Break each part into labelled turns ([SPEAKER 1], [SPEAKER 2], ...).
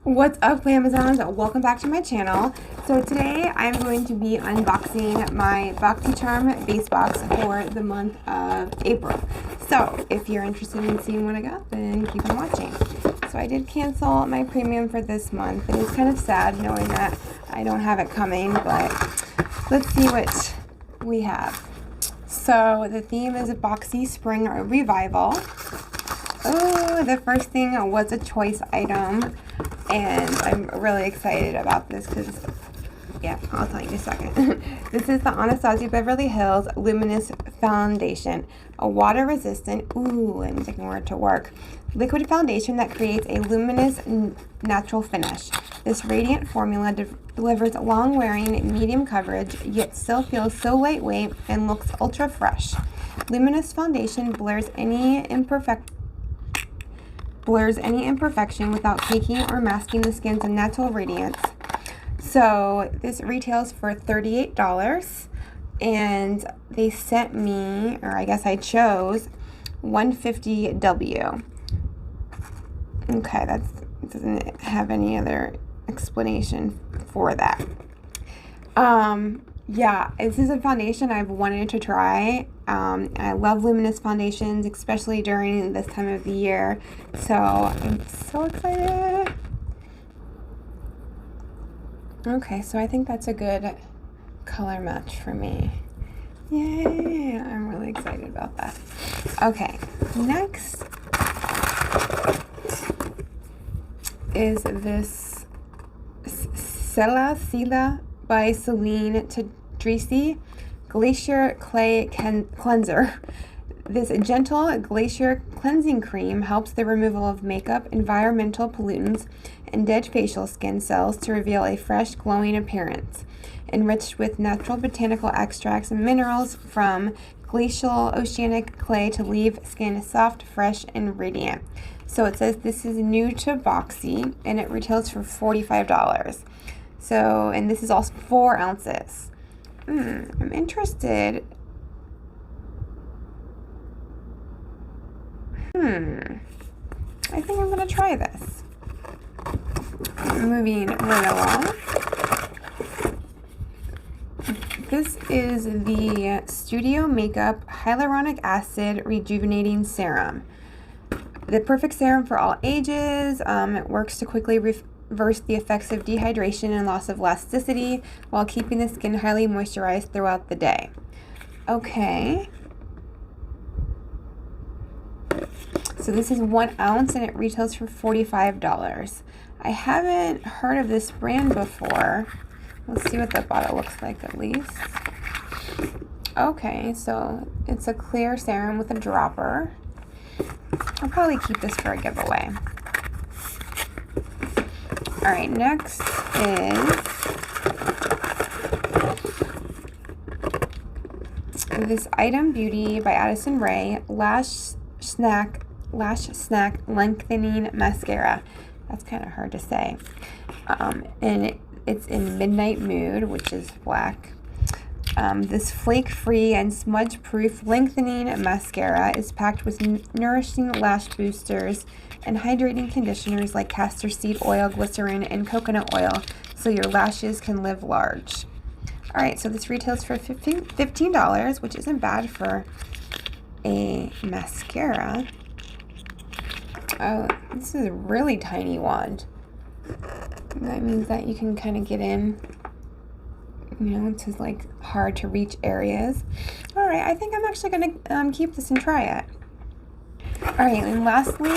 [SPEAKER 1] What's up, Amazons? Welcome back to my channel. So today I'm going to be unboxing my Boxycharm base box for the month of April. So if you're interested in seeing what I got, then keep on watching. So I did cancel my premium for this month. It is kind of sad knowing that I don't have it coming, but let's see what we have. So the theme is a Boxy Spring Revival. Oh, the first thing was a choice item, and I'm really excited about this because, yeah, I'll tell you in a second. This is the Anastasia Beverly Hills Luminous Foundation, a water-resistant, I'm taking word to work, liquid foundation that creates a luminous natural finish. This radiant formula delivers long-wearing, medium coverage, yet still feels so lightweight and looks ultra-fresh. Luminous foundation blurs any imperfection without caking or masking the skin's natural radiance. So this retails for $38, and they sent me, or I guess I chose, 150W. Okay, that doesn't have any other explanation for that. Yeah, this is a foundation I've wanted to try. I love luminous foundations, especially during this time of the year. So I'm so excited. Okay, so I think that's a good color match for me. Yay, I'm really excited about that. Okay, next is this Sela by Celine Tadrisi Glacier Clay Cleanser. This gentle glacier cleansing cream helps the removal of makeup, environmental pollutants, and dead facial skin cells to reveal a fresh, glowing appearance. Enriched with natural botanical extracts and minerals from glacial oceanic clay to leave skin soft, fresh, and radiant. So it says this is new to Boxy, and it retails for $45. So, and this is also 4 ounces. I'm interested. I think I'm going to try this. Moving right along. This is the Studio Makeup Hyaluronic Acid Rejuvenating Serum. The perfect serum for all ages. It works to quickly reverse the effects of dehydration and loss of elasticity while keeping the skin highly moisturized throughout the day. Okay. So this is 1 ounce and it retails for $45. I haven't heard of this brand before. Let's see what the bottle looks like at least. Okay, so it's a clear serum with a dropper. I'll probably keep this for a giveaway. All right, next is this Item Beauty by Addison Rae Lash Snack Lengthening Mascara. That's kind of hard to say. And it's in Midnight Mood, which is black. This flake-free and smudge-proof lengthening mascara is packed with nourishing lash boosters and hydrating conditioners like castor seed oil, glycerin, and coconut oil, so your lashes can live large. All right, so this retails for $15, which isn't bad for a mascara. Oh, this is a really tiny wand. That means that you can kind of get in, to like hard to reach areas. All right, I think I'm actually gonna keep this and try it. All right, and lastly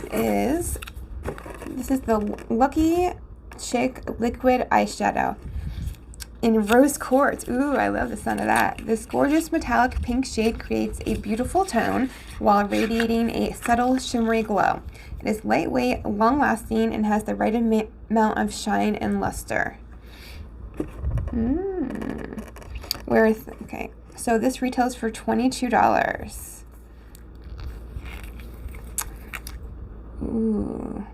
[SPEAKER 1] this is the Lucky Chick Liquid Eyeshadow in Rose Quartz. Ooh, I love the sound of that. This gorgeous metallic pink shade creates a beautiful tone while radiating a subtle shimmery glow. It is lightweight, long-lasting, and has the right amount of shine and luster. Okay, so this retails for $22. Ooh.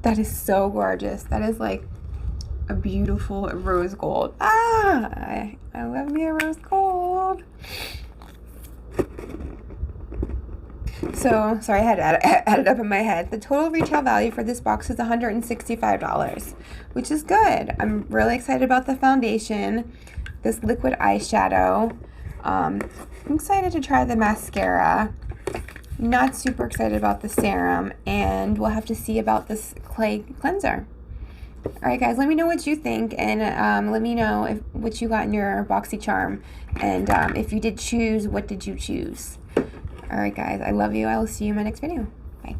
[SPEAKER 1] That is so gorgeous. That is like a beautiful rose gold. I love me a rose gold. So, sorry, I had to add it up in my head. The total retail value for this box is $165, which is good. I'm really excited about the foundation, this liquid eyeshadow. I'm excited to try the mascara. Not super excited about the serum, and we'll have to see about this clay cleanser. Alright guys, let me know what you think, and let me know what you got in your Boxycharm, and if you did choose, what did you choose? Alright guys, I love you. I will see you in my next video. Bye.